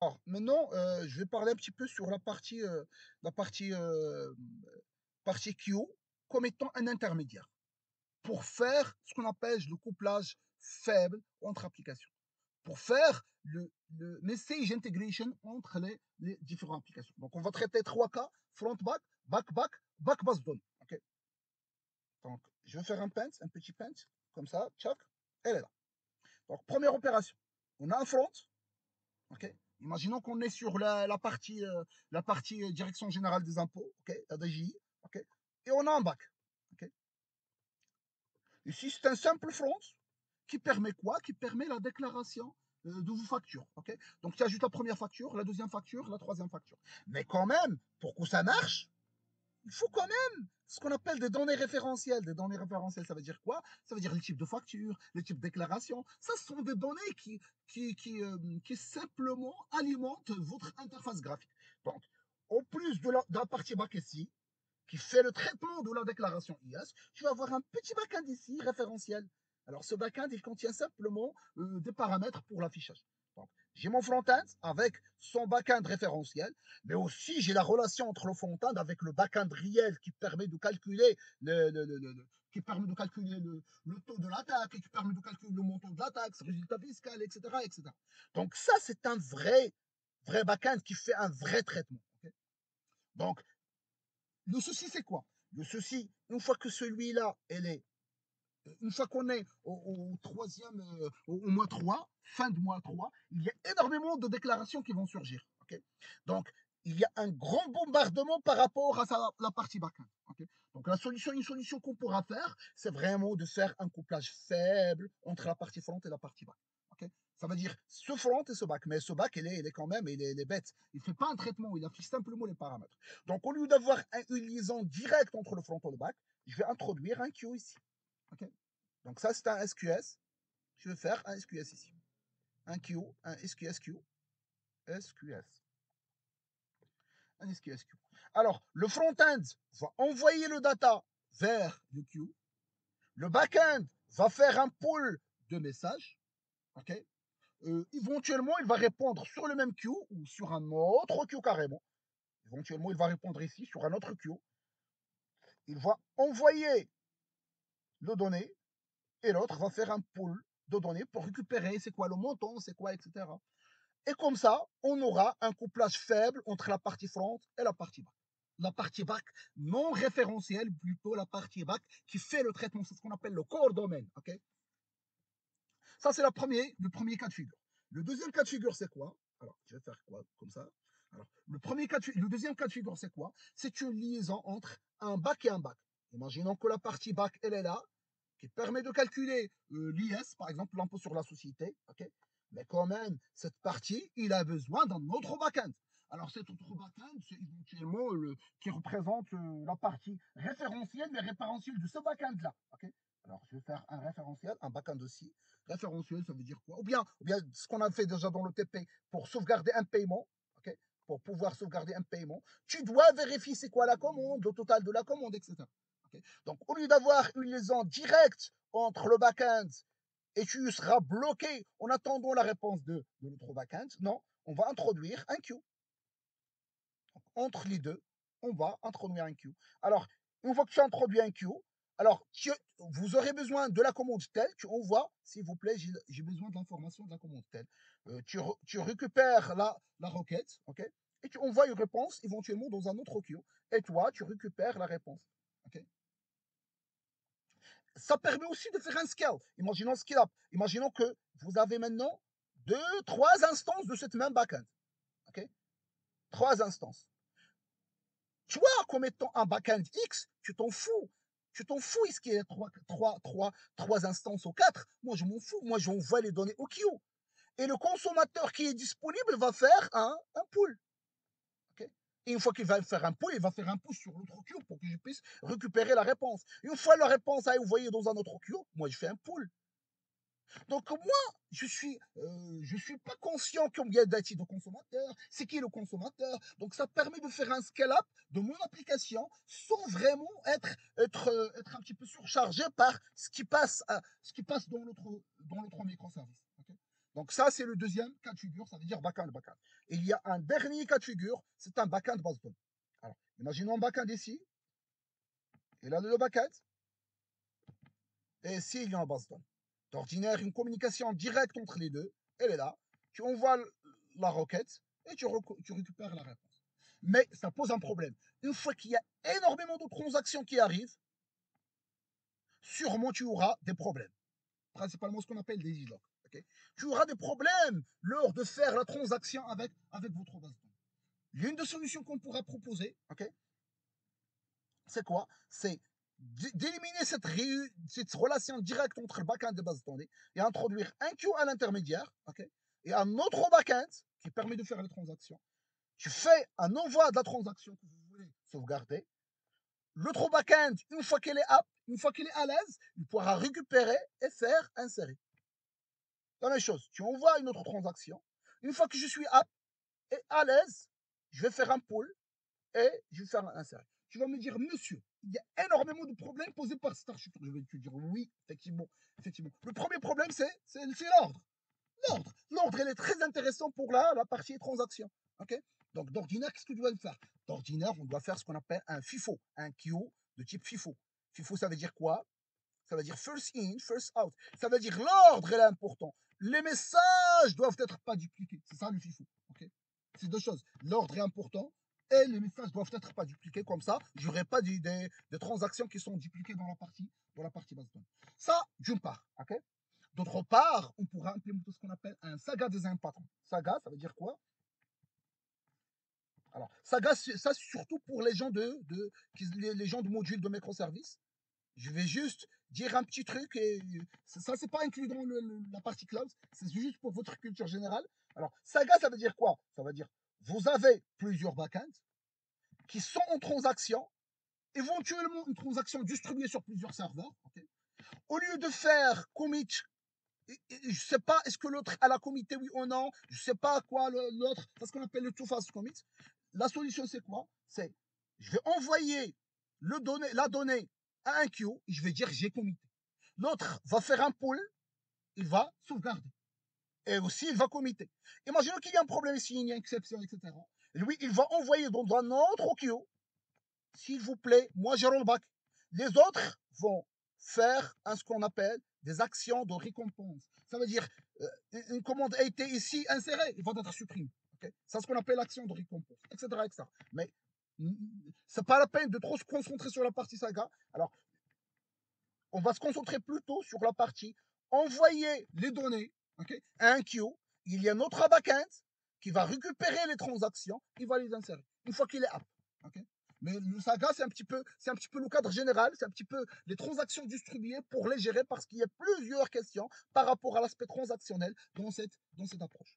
Alors, maintenant, je vais parler un petit peu sur la partie, partie Q comme étant un intermédiaire pour faire ce qu'on appelle le couplage faible entre applications, pour faire le message integration entre les différentes applications. Donc, on va traiter trois cas, front-back, back-back, back-base données. Okay. Donc, je vais faire un petit paint, comme ça, tchac, elle est là. Donc, première opération, on a un front, ok. Imaginons qu'on est sur la partie direction générale des impôts, ok, la DGI, ok, et on a un bac, ok. Ici, c'est un simple front qui permet quoi? Qui permet la déclaration de vos factures, ok. Donc, tu ajoutes la première facture, la deuxième facture, la troisième facture. Mais quand même, pour que ça marche, il faut quand même ce qu'on appelle des données référentielles. Des données référentielles, ça veut dire quoi? Ça veut dire le type de facture, le type de déclaration. Ça, ce sont des données qui simplement alimentent votre interface graphique. Donc, en plus de la partie back ici, qui fait le traitement de la déclaration IS, tu vas avoir un petit backend ici, référentiel. Alors, ce backend, il contient simplement des paramètres pour l'affichage. Donc, j'ai mon front-end avec son backend référentiel, mais aussi j'ai la relation entre le front-end avec le backend réel qui permet de calculer qui permet de calculer le taux de l'attaque, et qui permet de calculer le montant de l'attaque, le résultat fiscal, etc., etc. Donc ça, c'est un vrai backend qui fait un vrai traitement. Okay. Donc, le souci, c'est quoi? Le souci, une fois que celui-là, une fois qu'on est au troisième, au mois 3, fin de mois 3, il y a énormément de déclarations qui vont surgir. Okay. Donc, il y a un grand bombardement par rapport à la partie backend. Okay. Donc, une solution qu'on pourra faire, c'est vraiment de faire un couplage faible entre la partie front et la partie back. Okay. Ça veut dire ce front et ce back. Mais ce back, il est quand même, il est bête. Il ne fait pas un traitement, il affiche simplement les paramètres. Donc, au lieu d'avoir une liaison directe entre le front et le back, je vais introduire un queue ici. Okay. Donc ça, c'est un SQS. Je vais faire un SQS ici. Un Q, un SQS Q. SQS. Un SQS Q. Alors, le front-end va envoyer le data vers le Q. Le back-end va faire un pool de messages. OK. Éventuellement, il va répondre sur le même Q ou sur un autre Q carrément. Éventuellement, il va répondre ici sur un autre Q. Il va envoyer le données et l'autre va faire un pool de données pour récupérer c'est quoi le montant, c'est quoi, etc. Et comme ça, on aura un couplage faible entre la partie front et la partie back. La partie back non référentielle, plutôt la partie back qui fait le traitement, c'est ce qu'on appelle le core domaine. Okay. Ça, c'est le premier cas de figure. Le deuxième cas de figure, c'est quoi? Alors, je vais faire quoi? Comme ça. Alors, le deuxième cas de figure, c'est quoi? C'est une liaison entre un back et un back. Imaginons que la partie back, elle est là, qui permet de calculer l'IS, par exemple l'impôt sur la société, ok. Mais quand même, cette partie, il a besoin d'un autre backend. Alors cet autre backend, c'est éventuellement qui représente la partie référentielle, mais référentielle de ce backend-là. Ok. Alors je vais faire un référentiel, un backend aussi. Référentiel, ça veut dire quoi? Ou bien ce qu'on a fait déjà dans le TP pour sauvegarder un paiement. Ok. Pour pouvoir sauvegarder un paiement, tu dois vérifier c'est quoi la commande, le total de la commande, etc. Okay. Donc, au lieu d'avoir une liaison directe entre le back-end et tu seras bloqué en attendant la réponse de notre back-end, non, on va introduire un queue. Donc, entre les deux, on va introduire un queue. Alors, une fois que tu as introduit un queue, alors vous aurez besoin de la commande telle, tu envoies, s'il vous plaît, j'ai besoin de l'information de la commande telle. Tu récupères la requête, ok, et tu envoies une réponse éventuellement dans un autre queue. Et toi, tu récupères la réponse. Okay. Ça permet aussi de faire un scale. Imaginons scale up. Imaginons que vous avez maintenant trois instances de cette même backend. Okay. Trois instances. Toi, comme étant un backend X, tu t'en fous. Tu t'en fous, est-ce qu'il y a trois instances ou quatre? Moi, je m'en fous. Moi, j'envoie les données au queue. Et le consommateur qui est disponible va faire un pool. Okay. Et une fois qu'il va faire un pool, il va faire un push sur l'autre queue pour que je puisse récupérer la réponse. Une fois la réponse a envoyée dans un autre queue, moi, je fais un pool. Donc moi, je suis pas conscient qu'il y a d'IT de consommateur, c'est qui le consommateur. Donc ça permet de faire un scale-up de mon application sans vraiment être un petit peu surchargé par ce qui passe dans l'autre microservice. Okay. Donc ça, c'est le deuxième cas de figure, ça veut dire backend, backend. Et il y a un dernier cas de figure, c'est un backend base de données. Alors, imaginons un backend ici, et là le backend, et ici il y a un base de données. D'ordinaire, une communication directe entre les deux, elle est là, tu envoies la requête et tu récupères la réponse. Mais ça pose un problème. Une fois qu'il y a énormément de transactions qui arrivent, sûrement tu auras des problèmes. Principalement ce qu'on appelle des islogs. Okay, tu auras des problèmes lors de faire la transaction avec votre base de données. L'une des solutions qu'on pourra proposer, okay, c'est quoi? C'est d'éliminer cette relation directe entre le backend et base de données et introduire un queue à l'intermédiaire, okay, et un autre backend qui permet de faire les transactions. Tu fais un envoi de la transaction que vous voulez sauvegarder. L'autre backend, une fois qu'il est apte, une fois qu'il est à l'aise, il pourra récupérer et faire insérer. La même chose, tu envoies une autre transaction. Une fois que je suis apte et à l'aise, je vais faire un pull et je vais faire un insert. Tu vas me dire, monsieur, il y a énormément de problèmes posés par cette architecture. Je vais te dire, oui, effectivement, effectivement. Le premier problème, c'est l'ordre. L'ordre, il est très intéressant pour la partie transaction. Okay, donc, d'ordinaire, qu'est-ce que tu dois faire? D'ordinaire, on doit faire ce qu'on appelle un FIFO, un queue de type FIFO. FIFO, ça veut dire quoi? Ça veut dire first in, first out. Ça veut dire l'ordre est important. Les messages doivent être pas dupliqués. C'est ça le FIFO. Okay, c'est deux choses. L'ordre est important et les messages doivent être pas dupliqués. Comme ça, je n'aurai pas des transactions qui sont dupliquées dans la partie base de données. Ça, d'une part. Okay, d'autre part, on pourra implémenter ce qu'on appelle un saga design pattern. Saga, ça veut dire quoi? Alors, saga, ça surtout pour les gens les gens de modules de microservices. Je vais juste dire un petit truc et ça, c'est pas inclus dans la partie cloud, c'est juste pour votre culture générale. Alors, saga, ça veut dire quoi? Ça veut dire vous avez plusieurs backends qui sont en transaction, éventuellement une transaction distribuée sur plusieurs serveurs. Okay, au lieu de faire commit, je ne sais pas, est-ce que l'autre a la comité, oui ou non, je ne sais pas quoi l'autre, c'est ce qu'on appelle le two-phase commit. La solution, c'est quoi? C'est, je vais envoyer la donnée à un queue et je vais dire j'ai commité. L'autre va faire un pull, il va sauvegarder. Et aussi, il va commiter. Imaginons qu'il y a un problème ici, il y a une exception, etc. Lui, il va envoyer dans un autre queue, s'il vous plaît, moi j'ai rollback. Les autres vont faire ce qu'on appelle des actions de récompense. Ça veut dire, une commande a été ici insérée, il va être supprimé. Okay, c'est ce qu'on appelle l'action de récompense, etc., etc. Mais c'est pas la peine de trop se concentrer sur la partie saga. Alors, on va se concentrer plutôt sur la partie envoyer les données, okay, à un queue. Il y a notre backend qui va récupérer les transactions, il va les insérer une fois qu'il est apte. Okay, mais le saga, c'est un petit peu le cadre général, c'est un petit peu les transactions distribuées pour les gérer parce qu'il y a plusieurs questions par rapport à l'aspect transactionnel dans cette approche.